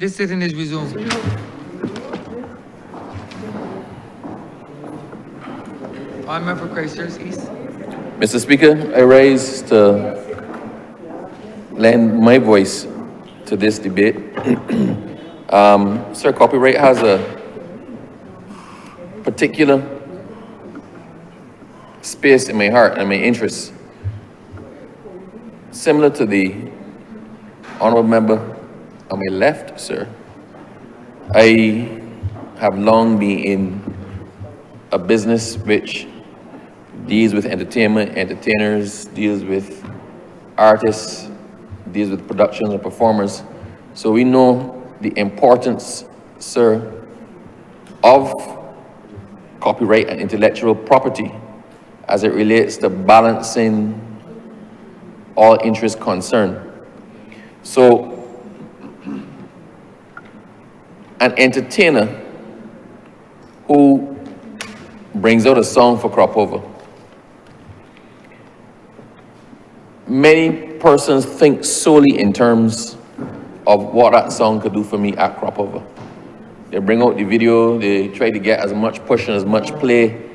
This sitting is resumed. All member for Christchurch East. Mr. Speaker, I rise to lend my voice to this debate. Sir, copyright has a particular space in my heart and my interests, similar to the honourable member on my left, sir. I have long been in a business which deals with entertainment, entertainers, deals with artists, deals with productions and performers. So we know the importance, sir, of copyright and intellectual property as it relates to balancing all interest concerned. So an entertainer who brings out a song for crop over, many persons think solely in terms of what that song could do for me at crop over. They bring out the video, they try to get as much push and as much play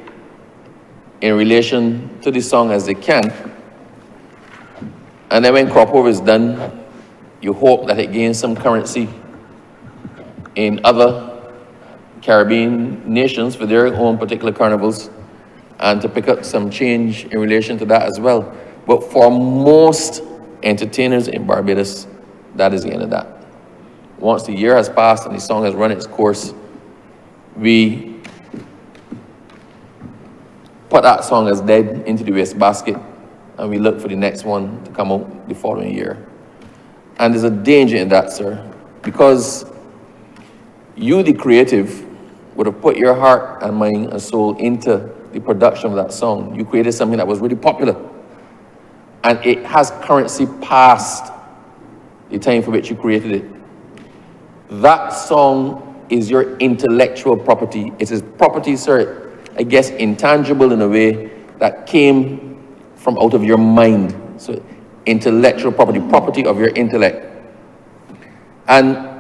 in relation to the song as they can. And then when crop over is done, you hope that it gains some currency in other Caribbean nations for their own particular carnivals and to pick up some change in relation to that as well. But for most entertainers in Barbados, that is the end of that. Once the year has passed and the song has run its course, we put that song as dead into the wastebasket and we look for the next one to come out the following year. And there's a danger in that, sir, because you, the creative, would have put your heart and mind and soul into the production of that song. You created something that was really popular, and it has currency past the time for which you created it. That song is your intellectual property. It is property, sir, I guess intangible in a way that came from out of your mind. So intellectual property, property of your intellect. And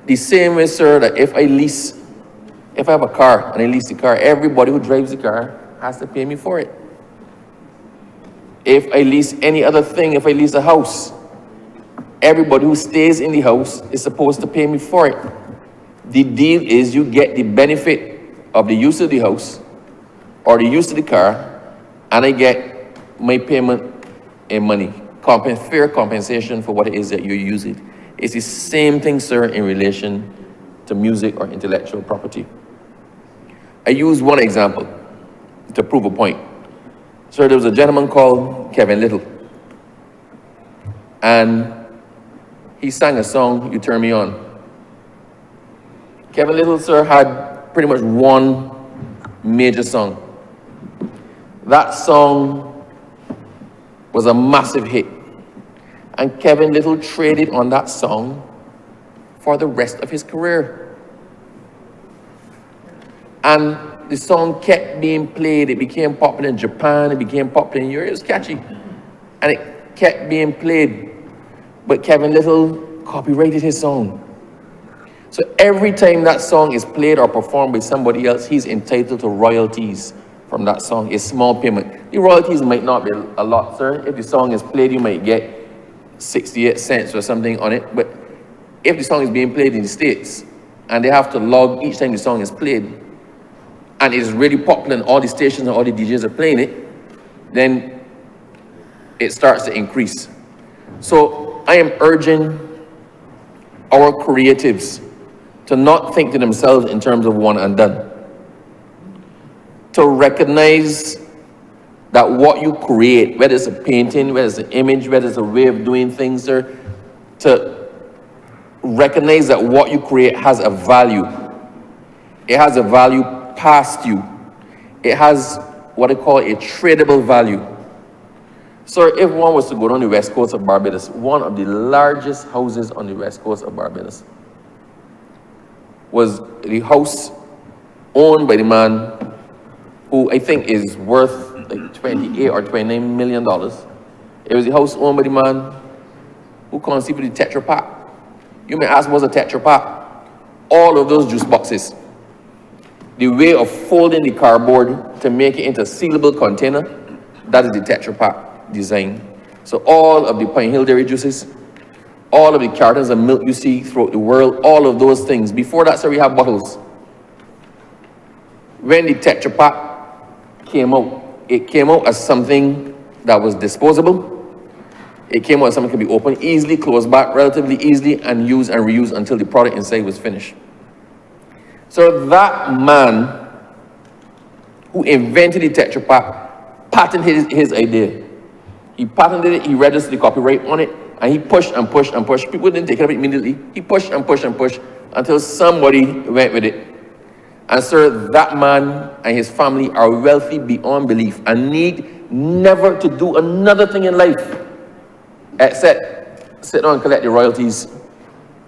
the same way, sir, that if I have a car and I lease the car, everybody who drives the car has to pay me for it. If I lease any other thing, if I lease a house, everybody who stays in the house is supposed to pay me for it. The deal is you get the benefit of the use of the house or the use of the car, and I get my payment in money, fair compensation for what it is that you're using. It's the same thing, sir, in relation to music or intellectual property. I use one example to prove a point. Sir, there was a gentleman called Kevin Little, and he sang a song, You Turn Me On. Kevin Little, sir, had pretty much one major song. That song was a massive hit. And Kevin Little traded on that song for the rest of his career. And the song kept being played. It became popular in Japan. It became popular in Europe. It was catchy. And it kept being played. But Kevin Little copyrighted his song. So every time that song is played or performed by somebody else, he's entitled to royalties from that song, a small payment. The royalties might not be a lot, sir. If the song is played, you might get 68 cents or something on it. But if the song is being played in the States and they have to log each time the song is played and it is really popular and all the stations and all the DJs are playing it, then it starts to increase. So I am urging our creatives to not think to themselves in terms of one and done. To recognize that what you create, whether it's a painting, whether it's an image, whether it's a way of doing things, sir, to recognize that what you create has a value. It has a value past you. It has what I call a tradable value. Sir, if one was to go down the west coast of Barbados, one of the largest houses on the west coast of Barbados was the house owned by the man who I think is worth like $28 or $29 million. It was the house owned by the man who conceived the Tetra Pak. You may ask, what's a Tetra Pak? All of those juice boxes. The way of folding the cardboard to make it into a sealable container, that is the Tetra Pak design. So all of the Pine Hill dairy juices, all of the cartons of milk you see throughout the world, all of those things. Before that, sir, we have bottles. When the Tetra Pak came out, it came out as something that was disposable. It came out as something that could be opened easily, closed back relatively easily, and used and reused until the product inside was finished. So that man who invented the Tetra Pak patented his idea. He patented it, he registered the copyright on it, and he pushed and pushed and pushed. People didn't take it up immediately. He pushed and pushed and pushed until somebody went with it. And sir, that man and his family are wealthy beyond belief and need never to do another thing in life except sit down and collect the royalties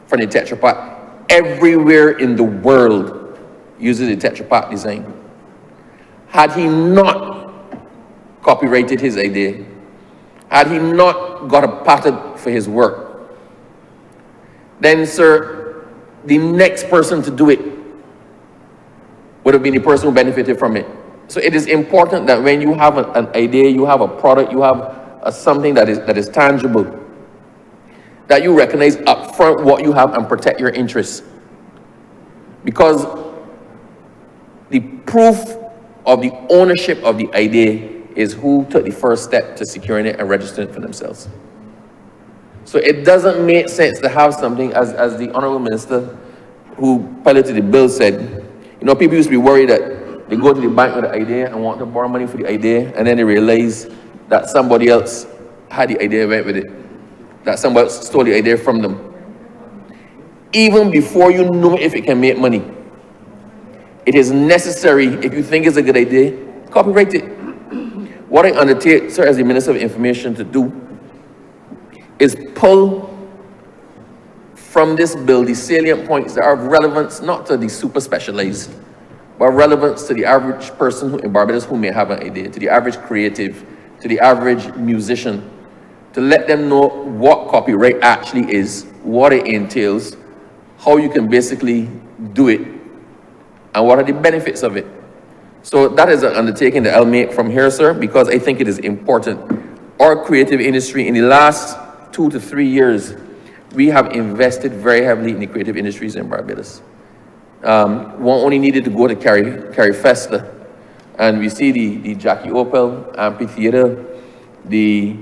from the Tetra Pak. Everywhere in the world uses the Tetra Pak design. Had he not copyrighted his idea, had he not got a patent for his work, then sir, the next person to do it would have been the person who benefited from it. So it is important that when you have an idea, you have a product, you have something that is tangible, that you recognize upfront what you have and protect your interests. Because the proof of the ownership of the idea is who took the first step to securing it and registering it for themselves. So it doesn't make sense to have something, as the Honourable Minister who piloted the bill said, you know, people used to be worried that they go to the bank with the idea and want to borrow money for the idea, and then they realize that somebody else had the idea, went with it, that somebody else stole the idea from them. Even before you know if it can make money, it is necessary, if you think it's a good idea, copyright it. What I undertake, sir, as the Minister of Information to do is pull from this bill the salient points that are of relevance not to the super specialized, but relevance to the average person in Barbados who may have an idea, to the average creative, to the average musician, to let them know what copyright actually is, what it entails, how you can basically do it, and what are the benefits of it. So that is an undertaking that I'll make from here, sir, because I think it is important. Our creative industry in the last 2 to 3 years, we have invested very heavily in the creative industries in Barbados. One only needed to go to Carrie Festa, and we see the Jackie Opel Amphitheater, the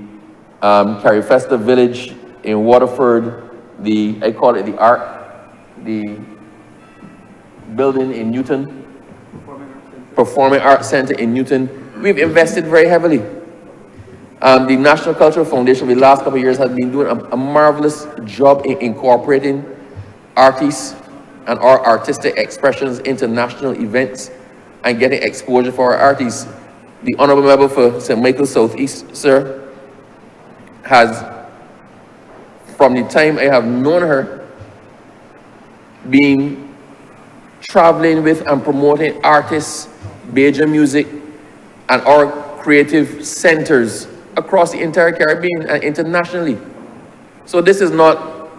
Carrie Festa Village in Waterford, I call it the Arc, the building in Newton, Performing Arts Center in Newton. We've invested very heavily. The National Cultural Foundation for the last couple of years has been doing a marvelous job in incorporating artists and our artistic expressions into national events and getting exposure for our artists. The Honourable Member for St. Michael Southeast, sir, has, from the time I have known her, been traveling with and promoting artists, Bajan music, and our creative centers across the entire Caribbean and internationally. So this is not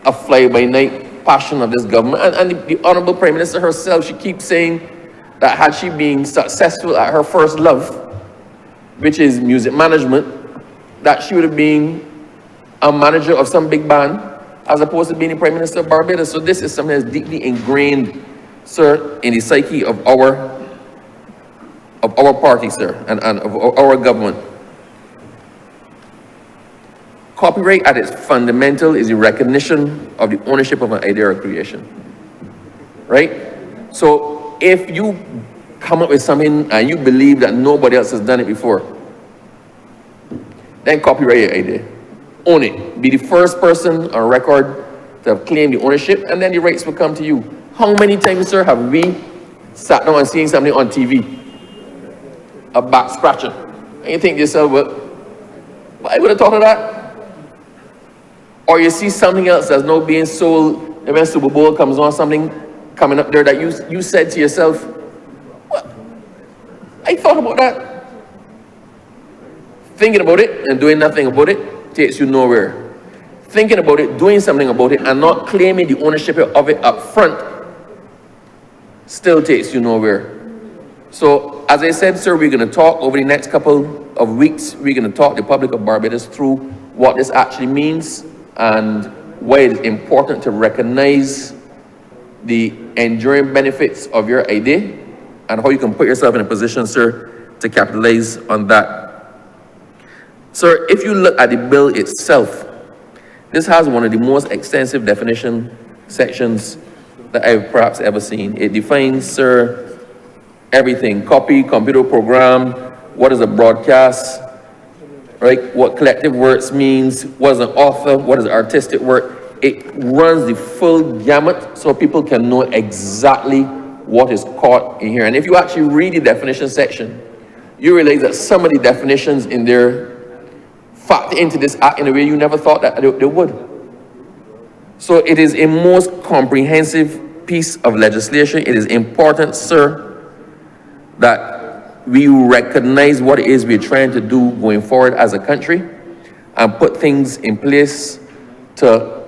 a fly-by-night passion of this government. And the Honourable Prime Minister herself, she keeps saying that had she been successful at her first love, which is music management, that she would have been a manager of some big band as opposed to being the Prime Minister of Barbados. So this is something that's deeply ingrained, sir, in the psyche of our party, sir, and of our government. Copyright at its fundamental is the recognition of the ownership of an idea or creation, right? So if you come up with something and you believe that nobody else has done it before, then copyright your idea. Own it. Be the first person on record to have claimed the ownership, and then the rights will come to you. How many times, sir, have we sat down and seen something on TV? A back scratcher. And you think to yourself, well, I would have thought of that. Or you see something else that's now being sold, and when Super Bowl comes on, something coming up there that you said to yourself, what? I thought about that. Thinking about it and doing nothing about it takes you nowhere. thinking about it, doing something about it, and not claiming the ownership of it up front still takes you nowhere. So, as I said, sir, we're going to talk over the next couple of weeks. We're going to talk the public of Barbados through what this actually means and why it is important to recognize the enduring benefits of your idea and how you can put yourself in a position, sir, to capitalize on that. Sir, if you look at the bill itself, this has one of the most extensive definition sections that I've perhaps ever seen. It defines, sir, everything: copy, computer program, what is a broadcast, right? What collective works means, what is an author, what is artistic work. It runs the full gamut so people can know exactly what is caught in here. And if you actually read the definition section, you realize that some of the definitions in there factor into this act in a way you never thought that they would. So it is a most comprehensive piece of legislation. It is important, sir, that we recognize what it is we're trying to do going forward as a country and put things in place to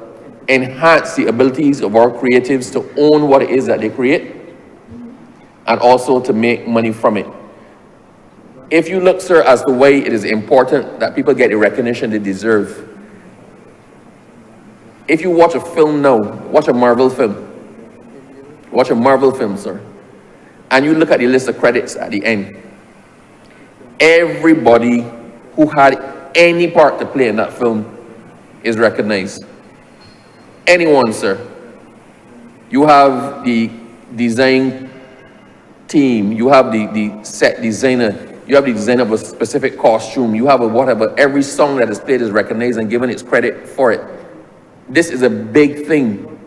enhance the abilities of our creatives to own what it is that they create and also to make money from it. If you look, sir, as to why it is important that people get the recognition they deserve, if you watch a film now, watch a Marvel film, sir, and you look at the list of credits at the end, everybody who had any part to play in that film is recognized. Anyone, sir. You have the design team, you have the set designer, you have the design of a specific costume, you have a whatever. Every song that is played is recognized and given its credit for it. This is a big thing.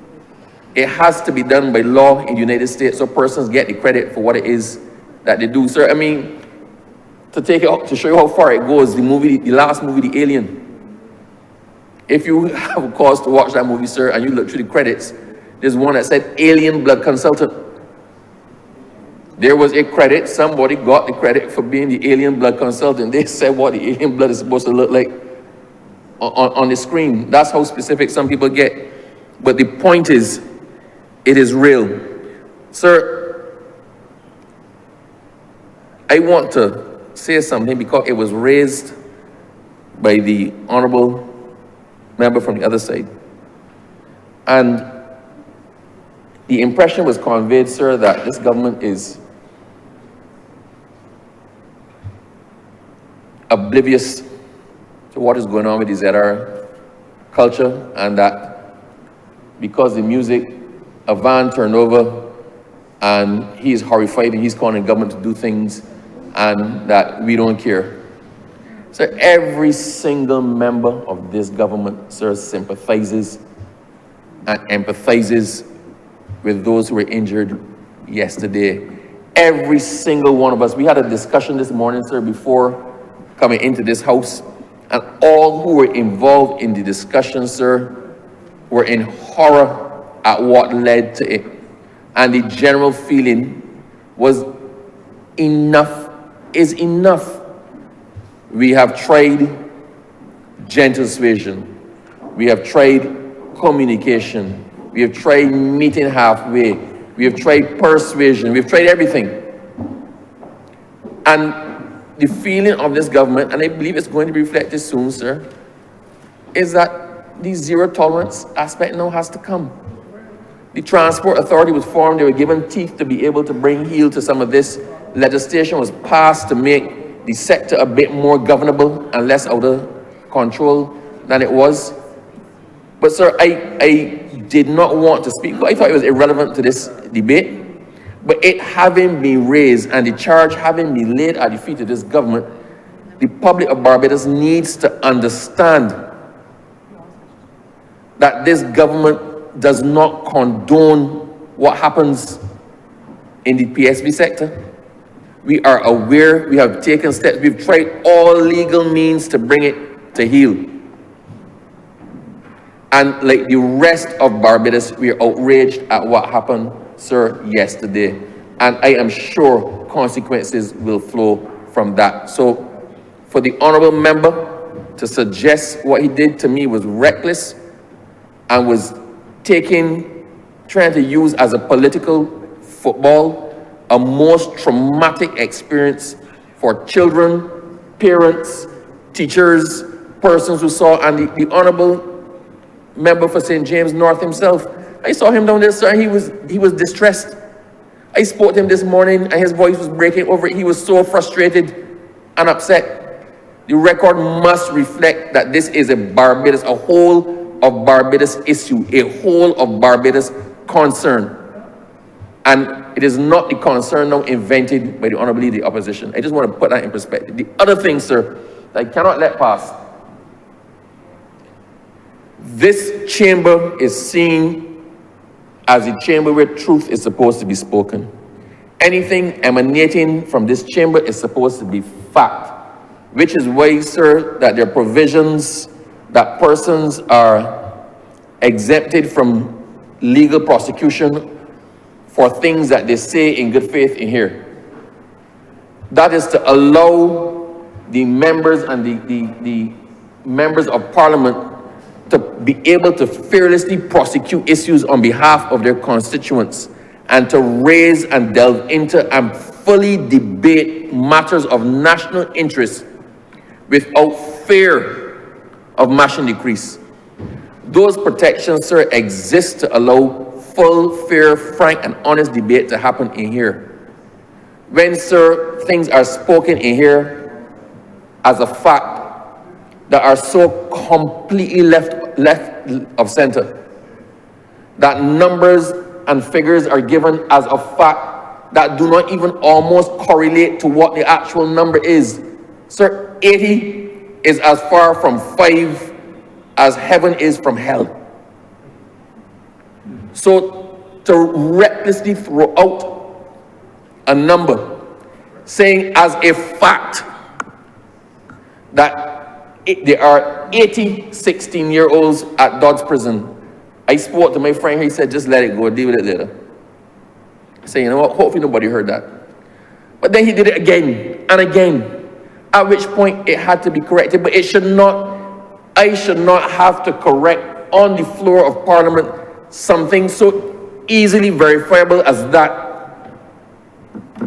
It has to be done by law in the United States so persons get the credit for what it is that they do, sir. I mean, to show you how far it goes, the last movie, The Alien. If you have a cause to watch that movie, sir, and you look through the credits, there's one that said Alien Blood Consultant. There was a credit, somebody got the credit for being the alien blood consultant. They said what the alien blood is supposed to look like on the screen. That's how specific some people get. But the point is, it is real. Sir, I want to say something because it was raised by the Honourable member from the other side. And the impression was conveyed, sir, that this government is oblivious to what is going on with the ZR culture, and that because the music, a van turned over and he is horrified and he's calling the government to do things and that we don't care. So every single member of this government, sir, sympathizes and empathizes with those who were injured yesterday. Every single one of us. We had a discussion this morning, sir, before coming into this house, and all who were involved in the discussion, sir, were in horror at what led to it. And the general feeling was enough is enough. We have tried gentle suasion. We have tried communication. We have tried meeting halfway. We have tried persuasion. We've tried everything. And the feeling of this government, and I believe it's going to be reflected soon, sir, is that the zero tolerance aspect now has to come. The Transport Authority was formed. They were given teeth to be able to bring heel to some of this. Legislation was passed to make the sector a bit more governable and less out of control than it was. But sir, I did not want to speak. I thought it was irrelevant to this debate. But it having been raised and the charge having been laid at the feet of this government, the public of Barbados needs to understand that this government does not condone what happens in the PSV sector. We are aware, we have taken steps, we've tried all legal means to bring it to heel. And like the rest of Barbados, we are outraged at what happened, sir, yesterday. And I am sure consequences will flow from that. So for the honourable member to suggest what he did to me was reckless, and was trying to use as a political football, a most traumatic experience for children, parents, teachers, persons who saw, and the Honourable member for St. James North himself. I saw him down there, sir, and he was distressed. I spoke to him this morning and his voice was breaking over it. He was so frustrated and upset. The record must reflect that this is a whole of Barbados issue, a whole of Barbados concern. And it is not the concern now invented by the Honourable Leader of the Opposition. I just want to put that in perspective. The other thing, sir, that I cannot let pass. This chamber is seen as a chamber where truth is supposed to be spoken. Anything emanating from this chamber is supposed to be fact, which is why, sir, that there are provisions that persons are exempted from legal prosecution for things that they say in good faith in here. That is to allow the members and the members of Parliament to be able to fearlessly prosecute issues on behalf of their constituents and to raise and delve into and fully debate matters of national interest without fear of mashing the crease. Those protections, sir, exist to allow full, fair, frank, and honest debate to happen in here. When, sir, things are spoken in here as a fact that are so completely left of center, that numbers and figures are given as a fact that do not even almost correlate to what the actual number is. Sir, 80 is as far from 5 as heaven is from hell. So to recklessly throw out a number saying as a fact that there are 80 16-year-olds at Dodds Prison. I spoke to my friend here, he said, just let it go, deal with it later. I said, you know what, hopefully nobody heard that. But then he did it again and again, at which point it had to be corrected, but it should not, I should not have to correct on the floor of Parliament something so easily verifiable as that,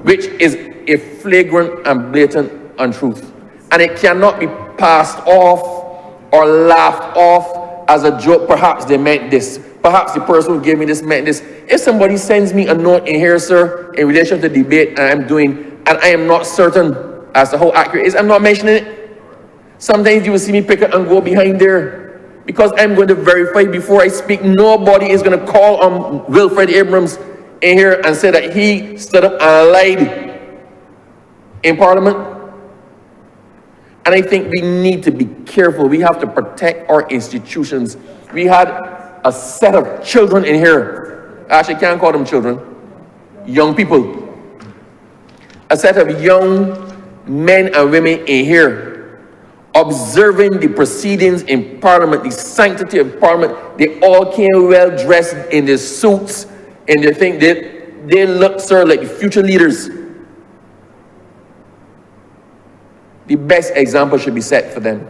which is a flagrant and blatant untruth. And it cannot be passed off or laughed off as a joke. Perhaps they meant this. Perhaps the person who gave me this meant this. If somebody sends me a note in here, sir, in relation to the debate I'm doing, and I am not certain as to how accurate it is, I'm not mentioning it. Sometimes you will see me pick it and go behind there, because I'm going to verify before I speak. Nobody is going to call on Wilfred Abrams in here and say that he stood up and lied in Parliament. And I think we need to be careful. We have to protect our institutions. We had a set of children in here. I actually can't call them children. Young people. A set of young men and women in here observing the proceedings in Parliament, the sanctity of Parliament. They all came well dressed in their suits, in their thing. They look, sir, like the future leaders. The best example should be set for them.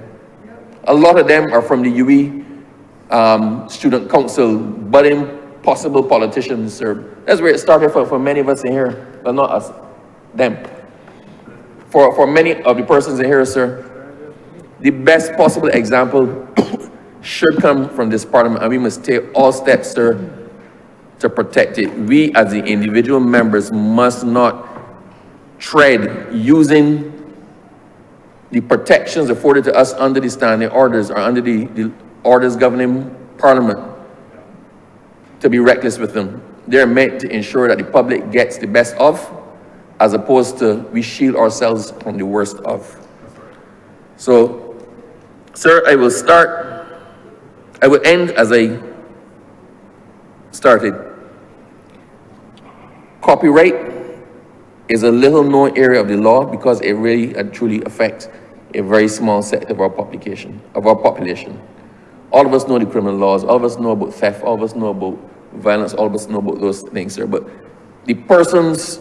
A lot of them are from the UE Student Council, budding possible politicians, sir. That's where it started for many of us in here, but not us, them. For many of the persons in here, sir, the best possible example should come from this Parliament, and we must take all steps, sir, to protect it. We as the individual members must not tread using the protections afforded to us under the standing orders or under the orders governing Parliament to be reckless with them. They're meant to ensure that the public gets the best of, as opposed to we shield ourselves from the worst of. So, sir, I will end as I started. Copyright is a little known area of the law because it really and truly affects a very small set of our population. All of us know the criminal laws, all of us know about theft, all of us know about violence, all of us know about those things, sir. But the persons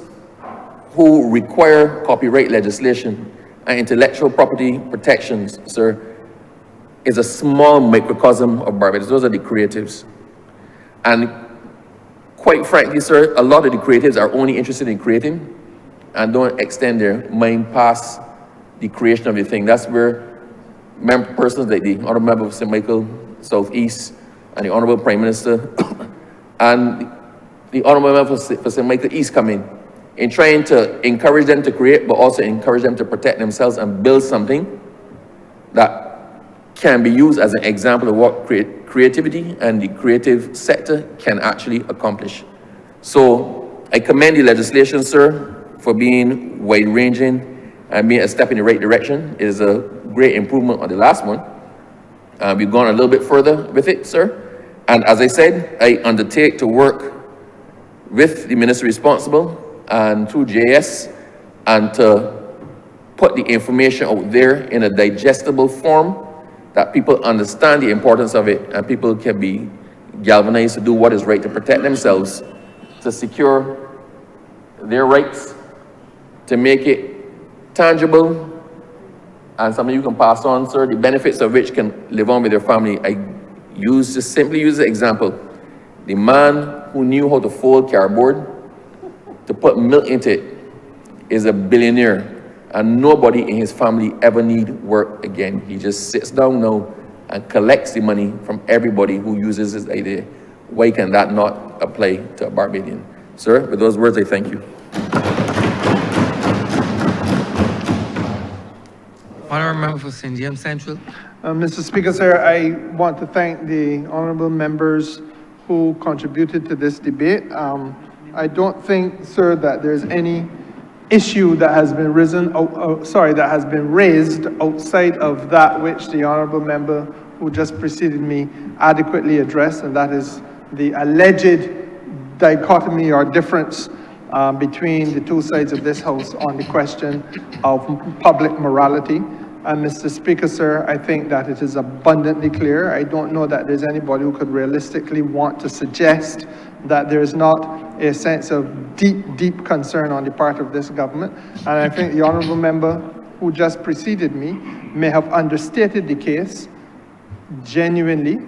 who require copyright legislation and intellectual property protections, sir, is a small microcosm of Barbados. Those are the creatives. And quite frankly, sir, a lot of the creatives are only interested in creating and don't extend their mind past the creation of the thing. That's where persons like the Honourable Member of St. Michael Southeast and the Honourable Prime Minister and the Honourable Member for St. Michael East come in trying to encourage them to create, but also encourage them to protect themselves and build something that can be used as an example of what creativity and the creative sector can actually accomplish. So I commend the legislation, sir, for being wide-ranging and being a step in the right direction. It is a great improvement on the last one. We've gone a little bit further with it, sir. And as I said, I undertake to work with the minister responsible and through JS and to put the information out there in a digestible form that people understand the importance of it and people can be galvanized to do what is right to protect themselves, to secure their rights, to make it tangible, and some of you can pass on, sir, the benefits of which can live on with their family. I simply use the example. The man who knew how to fold cardboard to put milk into it is a billionaire, and nobody in his family ever need work again. He just sits down now and collects the money from everybody who uses his idea. Why can that not apply to a Barbadian? Sir, with those words, I thank you. Honourable Member for St. James Central. Mr. Speaker, sir, I want to thank the honourable members who contributed to this debate. I don't think, sir, that there's any issue that has been that has been raised outside of that which the honourable member who just preceded me adequately addressed, and that is the alleged dichotomy or difference between the two sides of this House on the question of public morality. And Mr. Speaker, sir, I think that it is abundantly clear. I don't know that there's anybody who could realistically want to suggest that there is not a sense of deep concern on the part of this government. And I think the honourable member who just preceded me may have understated the case genuinely.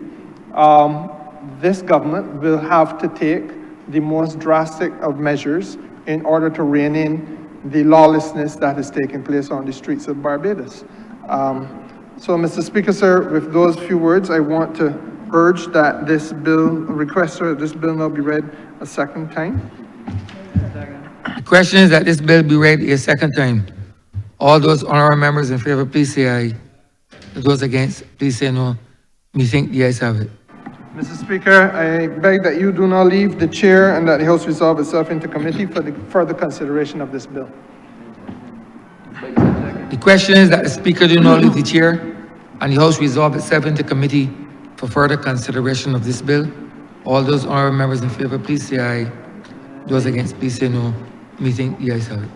This government will have to take the most drastic of measures in order to rein in the lawlessness that is taking place on the streets of Barbados. So, Mr. Speaker, sir, with those few words, I want to urge that this bill, this bill now be read a second time. The question is that this bill be read a second time. All those honourable members in favour, please say aye. Those against, please say no. Me think the ayes have it. Mr. Speaker, I beg that you do not leave the chair and that the House resolve itself into committee for the further consideration of this bill. The question is that the Speaker do not leave the chair and the House resolve itself into committee for further consideration of this bill. All those honourable members in favour, please say aye. Those against, please say no. Me think the ayes have it.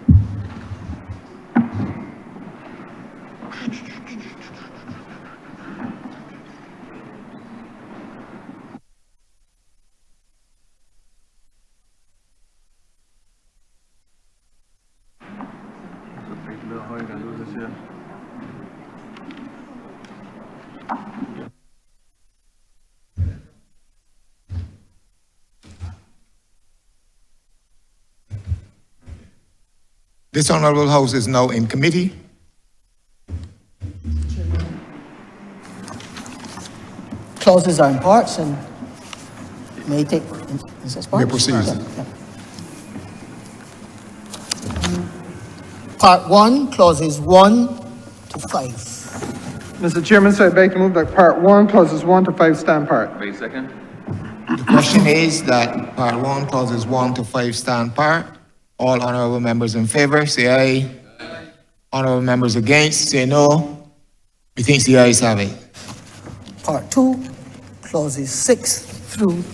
This Honourable House is now in committee. Clauses are in parts and may take, is this parts? May proceed. Yeah. Part 1, clauses 1 to 5. Mr. Chairman, so I beg to move that Part 1, clauses 1 to 5 stand part. Wait a second. The question is that Part 1, clauses 1 to 5 stand part. All honourable members in favour, say aye. Honourable members against, say no. Methinks the ayes have it. Part 2, clauses 6 through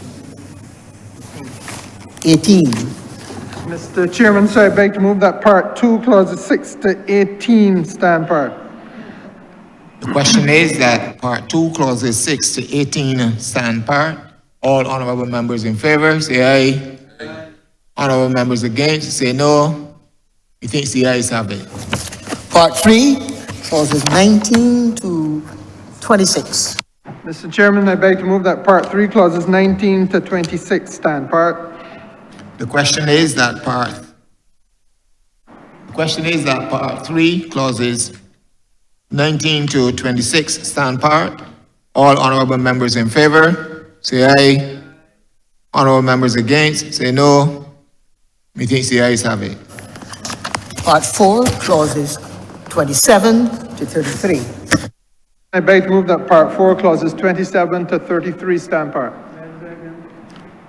18. Mr. Chairman, so I beg to move that Part 2, clauses 6 to 18 stand part. The question is that Part 2, clauses 6 to 18 stand part. All honourable members in favour, say aye. Honourable members against, say no. Methinks the ayes have it. Part 3, clauses 19 to 26. Mr. Chairman, I beg to move that Part 3, clauses 19 to 26 stand part. The question is that part 3, clauses 19 to 26 stand part. All honorable members in favor, say aye. Honorable members against, say no. Methinks the ayes have it. Part 4, clauses 27 to 33. I beg to move that Part 4, clauses 27 to 33 stand part.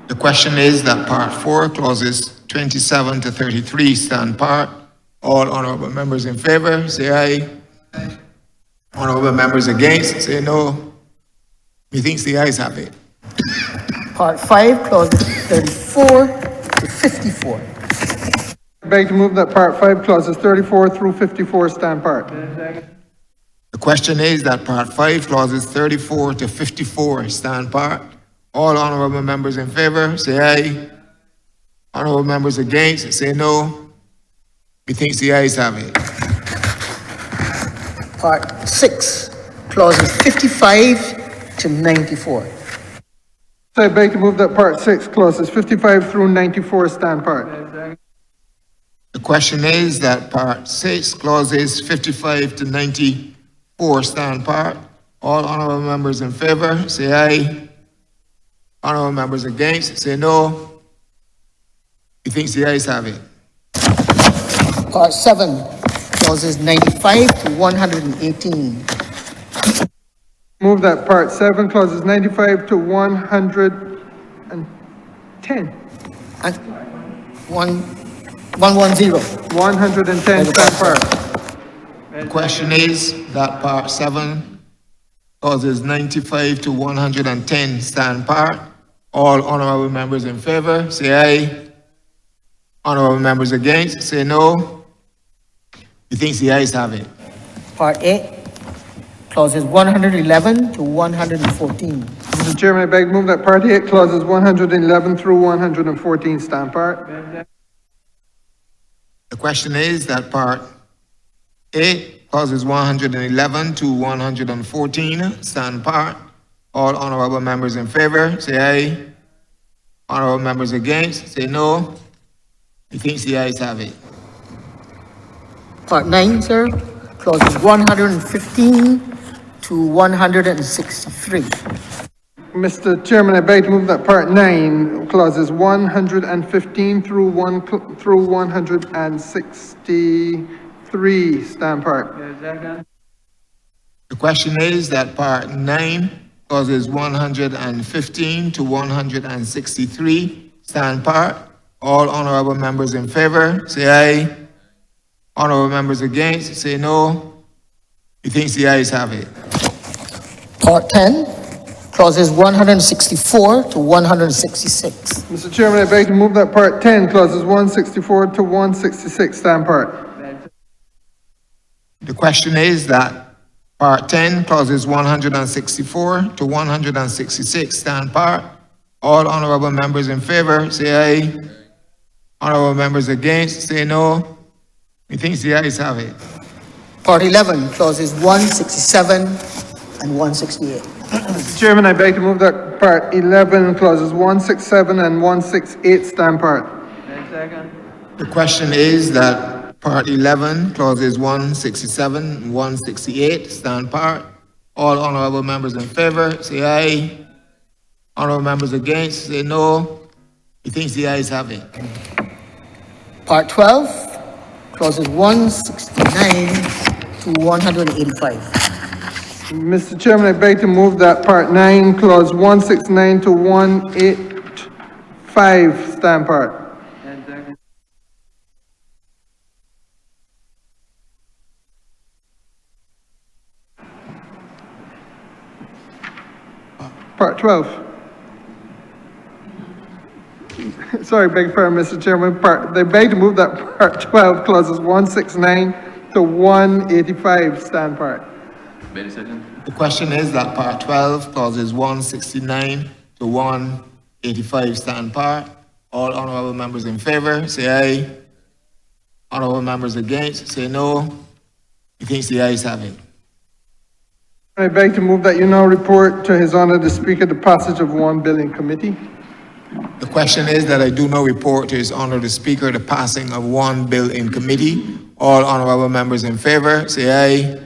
The question is that part 4, clauses 27 to 33 stand part. All honorable members in favor, say aye. Honorable members against, say no. Methinks the ayes have it. Part 5, clauses 34 to 54. I beg to move that Part 5, clauses 34 through 54 stand part. The question is that part 5, clauses 34 to 54 stand part. All honorable members in favor, say aye. Honorable members against, say no. Methinks the ayes have it. Part 6, clauses 55 to 94. I beg to move that Part 6, clauses 55 through 94 stand part. The question is that part 6, clauses 55 to 94 stand part. All honorable members in favor, say aye. Honorable members against, say no. Methinks the ayes have it. Part 7, clauses 95 to 118. Move that Part 7, clauses 95 to 110. And 110. 110 stand part. The question is that part 7, clauses 95 to 110 stand part. All honorable members in favor, say aye. Honorable members against, say no. Methinks the ayes have it. Part 8, clauses 111 to 114. Mr. Chairman, I beg to move that Part 8, clauses 111 through 114 stand part. The question is that part 8, clauses 111 to 114 stand part. All honorable members in favor, say aye. Honorable members against, say no. Methinks the ayes have it. Part 9, sir, clauses 115 to 163. Mr. Chairman, I beg to move that Part 9, clauses 115 through 163 stand part. The question is that part 9, clauses 115 to 163 stand part. All honorable members in favor, say aye. Honorable members against, say no. Methinks the ayes have it. Part 10, clauses 164 to 166. Mr. Chairman, I beg to move that Part 10, clauses 164 to 166 stand part. The question is that part 10, clauses 164 to 166 stand part. All honorable members in favor, say aye. Honorable members against, say no. Methinks the ayes have it. Part 11, clauses 167 and 168. Mr. Chairman, I beg to move that Part 11, clauses 167 and 168 stand part. The question is that part 11, clauses 167 and 168 stand part. All honorable members in favor, say aye. Honorable members against, say no. Methinks the ayes have it. Part 12, clauses 169 to 185. Mr. Chairman, I beg to move that Part 9, clause 169 to 185 stand part. Part 12. Sorry, beg your pardon, Mr. Chairman. They beg to move that Part 12, clauses 169 to 185 stand part. The question is that part 12, clauses 169 to 185 stand part. All honorable members in favor, say aye. Honorable members against, say no. Methinks the ayes have it. I beg to move that you now report to His Honor the Speaker the passage of one bill in committee. The question is that I do not report to His Honor the Speaker the passing of one bill in committee. All honorable members in favor, say aye.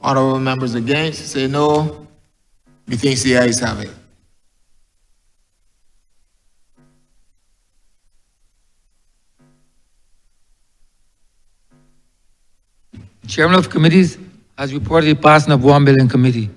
Honorable members against, say no. Methinks the ayes have it. Chairman of committees has reported the passing of one bill in committee.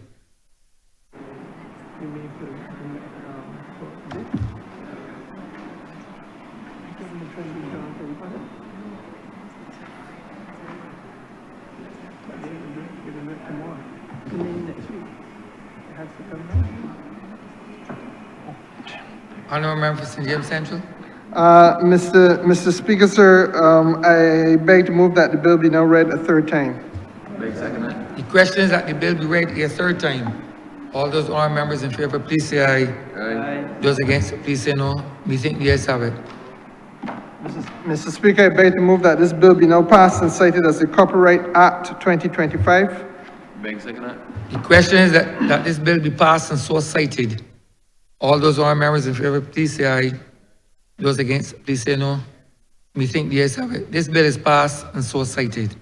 Honourable member for St. James Central. Mr. Speaker, sir, I beg to move that the bill be now read a third time. The question is that the bill be read a third time. All those honourable members in favour, please say aye. Aye. Those against, please say no. Methinks the ayes have it. Mr. Speaker, I beg to move that this bill be now passed and cited as the Copyright Act 2025. The question is that this bill be passed and so cited. All those honourable members in favour, please say aye. Those against, please say no. Methinks the ayes have it. This bill is passed and so cited.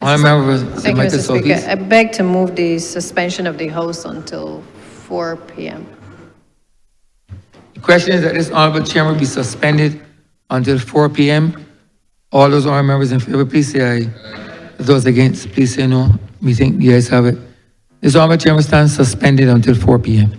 Honourable member for St. Thank you, Michael Mr. Speaker. Southeast. I beg to move the suspension of the host until 4 p.m. The question is that this honourable chairman be suspended until 4 p.m. All those honourable members in favour, please say aye. Those against, please say no. Methinks the ayes have it. This honourable chairman stands suspended until 4 p.m.